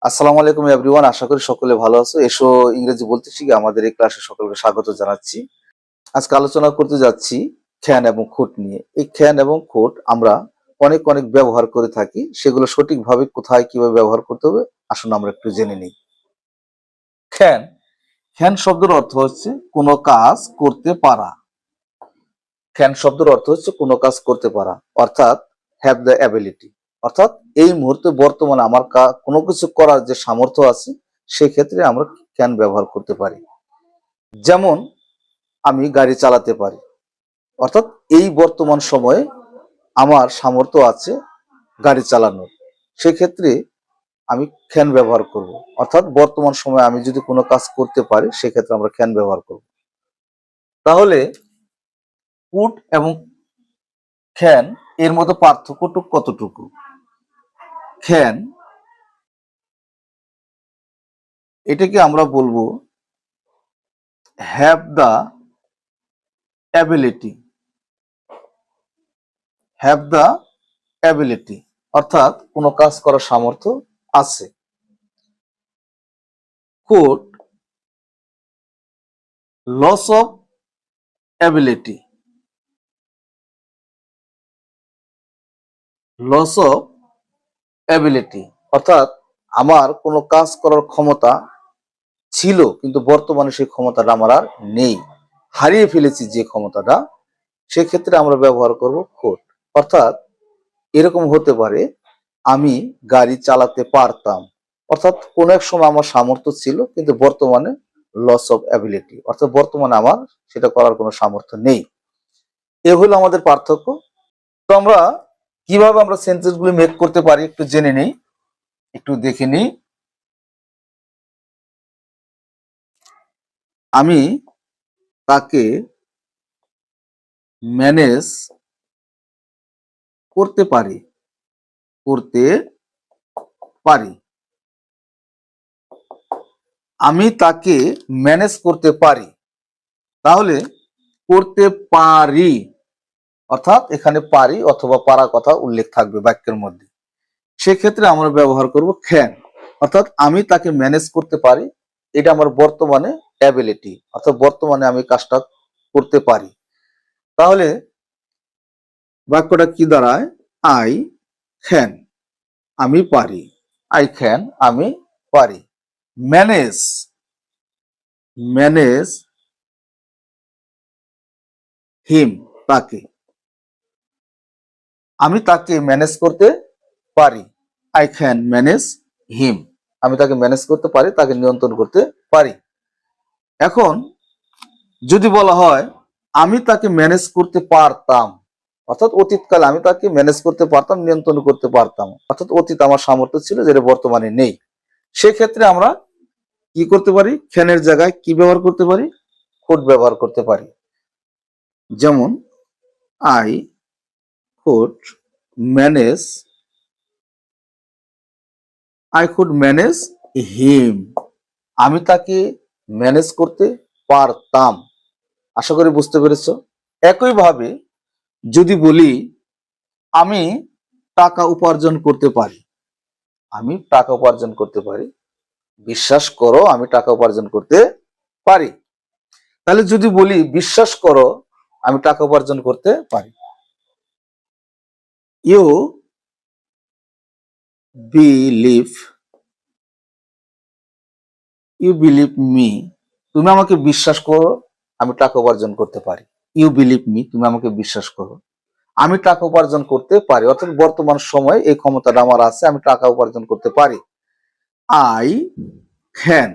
আসসালামু আলাইকুম এভরিওয়ান, আশা করি সকলে ভালো আছো। এসো ইংরেজি বলতে শিখি আমাদের এই ক্লাসে সকলকে স্বাগত জানাচ্ছি। আজকে আলোচনা করতে যাচ্ছি খ্যান এবং খুঁট নিয়ে। এই খ্যান এবং খুঁট আমরা অনেক অনেক ব্যবহার করে থাকি, সেগুলো সঠিকভাবে কোথায় কিভাবে ব্যবহার করতে হবে আসুন আমরা একটু জেনে নিই। খ্যান খ্যান শব্দের অর্থ হচ্ছে কোনো কাজ করতে পারা। খ্যান শব্দের অর্থ হচ্ছে কোনো কাজ করতে পারা, অর্থাৎ হ্যাভ দ্য অ্যাবিলিটি। অর্থাৎ এই মুহূর্তে বর্তমানে আমার কোনো কিছু করার যে সামর্থ্য আছে সেক্ষেত্রে আমরা ক্যান ব্যবহার করতে পারি। যেমন আমি গাড়ি চালাতে পারি, অর্থাৎ এই বর্তমান সময়ে আমার সামর্থ্য আছে গাড়ি চালানোর, সেক্ষেত্রে আমি ক্যান ব্যবহার করব। অর্থাৎ বর্তমান সময়ে আমি যদি কোনো কাজ করতে পারি সেক্ষেত্রে আমরা ক্যান ব্যবহার করব। তাহলে কুড এবং ক্যান এর মধ্যে পার্থক্য কতটুকু? ক্যান এটাকে আমরা বলবো have the ability. Have the ability অর্থাৎ কোনো কাজ করার সামর্থ্য আছে। Could loss of ability. Loss of ability অর্থাৎ আমার কোনো কাজ করার ক্ষমতা ছিল কিন্তু বর্তমানে সেই ক্ষমতাটা আমার আর নেই, হারিয়ে ফেলেছি যে ক্ষমতাটা, সেক্ষেত্রে আমরা ব্যবহার করব কুড। অর্থাৎ এরকম হতে পারে আমি গাড়ি চালাতে পারতাম, অর্থাৎ কোন এক সময় আমার সামর্থ্য ছিল কিন্তু বর্তমানে লস অফ অ্যাবিলিটি, অর্থাৎ বর্তমানে আমার সেটা করার কোনো সামর্থ্য নেই। এ হলো আমাদের পার্থক্য। তো আমরা কিভাবে আমরা সেন্টেন্সগুলি মেক করতে পারি একটু জেনে নিই, একটু দেখে নিই। আমি তাকে ম্যানেজ করতে পারি। করতে পারি। আমি তাকে ম্যানেজ করতে পারি। তাহলে করতে পারি অর্থাৎ এখানে পারি অথবা পারা কথা উল্লেখ থাকবে বাক্যের মধ্যে, সেক্ষেত্রে আমরা ব্যবহার করব ক্যান। অর্থাৎ আমি তাকে ম্যানেজ করতে পারি, এটা আমার বর্তমানে অ্যাবিলিটি, অর্থাৎ বর্তমানে আমি কাজটা করতে পারি। তাহলে বাক্যটা কি দাঁড়ায়? আই ক্যান, আমি পারি। আই ক্যান, আমি পারি। ম্যানেজ, ম্যানেজ হিম, তাকে, আমি তাকে ম্যানেজ করতে পারি। আই ক্যান ম্যানেজ হিম, আমি তাকে ম্যানেজ করতে পারি, তাকে নিয়ন্ত্রণ করতে পারি। এখন যদি বলা হয় আমি তাকে ম্যানেজ করতে পারতাম, অর্থাৎ অতীতকালে আমি তাকে ম্যানেজ করতে পারতাম, নিয়ন্ত্রণ করতে পারতাম, অর্থাৎ অতীত আমার সামর্থ্য ছিল যেটা বর্তমানে নেই, সেক্ষেত্রে আমরা কি করতে পারি? ক্যানের জায়গায় কি ব্যবহার করতে পারি? কুড ব্যবহার করতে পারি। যেমন I could manage, I could manage him, আমি তাকে ম্যানেজ করতে পারতাম। আশা করি বুঝতে পেরেছো। একইভাবে যদি বলি আমি টাকা উপার্জন করতে পারি, আমি টাকা উপার্জন করতে পারি, বিশ্বাস করো আমি টাকা উপার্জন করতে পারি। তাহলে যদি বলি বিশ্বাস করো আমি টাকা উপার্জন করতে পারি, you believe, you believe me, তুমি আমাকে বিশ্বাস করো আমি টাকা উপার্জন করতে পারি। ইউ বিলিভ মি, তুমি আমাকে বিশ্বাস করো আমি টাকা উপার্জন করতে পারি, অর্থাৎ বর্তমান সময়ে এই ক্ষমতাটা আমার আছে, আমি টাকা উপার্জন করতে পারি। আই ক্যান,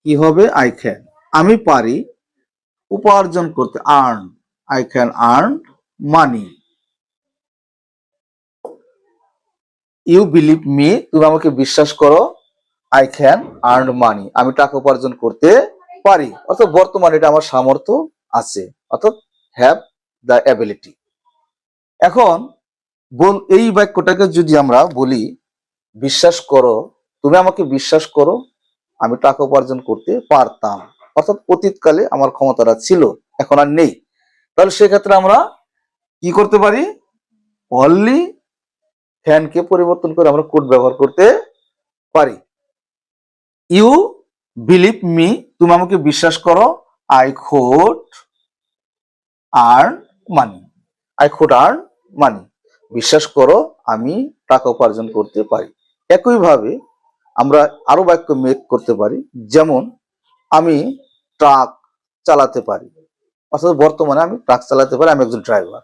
কি হবে? আই ক্যান, আমি পারি উপার্জন করতে, earn, I can earn money. You believe me, তুমি আমাকে বিশ্বাস করো, আই ক্যান আর্ন মানি, আমি টাকা উপার্জন করতে পারি, অর্থাৎ বর্তমানে এটা আমার সামর্থ্য আছে, অর্থাৎ হ্যাভ দ্য অ্যাবিলিটি। এখন এই বাক্যটাকে যদি আমরা বলি বিশ্বাস করো, তুমি আমাকে বিশ্বাস করো আমি টাকা উপার্জন করতে পারতাম, অর্থাৎ অতীতকালে আমার ক্ষমতাটা ছিল এখন আর নেই, তাহলে সেক্ষেত্রে আমরা কি করতে পারি? অনলি ক্যানকে পরিবর্তন করে আমরা কুড ব্যবহার করতে পারি। ইউ বিলিভ মি, তুমি আমাকে বিশ্বাস করো। I could earn money, I could earn money, বিশ্বাস করো আমি টাকা উপার্জন করতে পারি। একইভাবে আমরা আরো বাক্য মেক করতে পারি, যেমন আমি ট্রাক চালাতে পারি, অর্থাৎ বর্তমানে আমি ট্রাক চালাতে পারি, আমি একজন driver.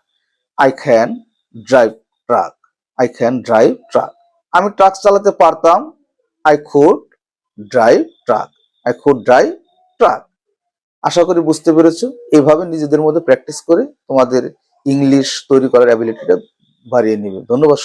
I can drive truck, I can drive truck, আমি ট্রাক চালাতে পারতাম। I could drive truck, I could drive truck. আশা করি বুঝতে পেরেছো। এইভাবে নিজেদের মধ্যে প্র্যাকটিস করে তোমাদের ইংলিশ তৈরি করার অ্যাবিলিটিটা বাড়িয়ে নিবে। ধন্যবাদ।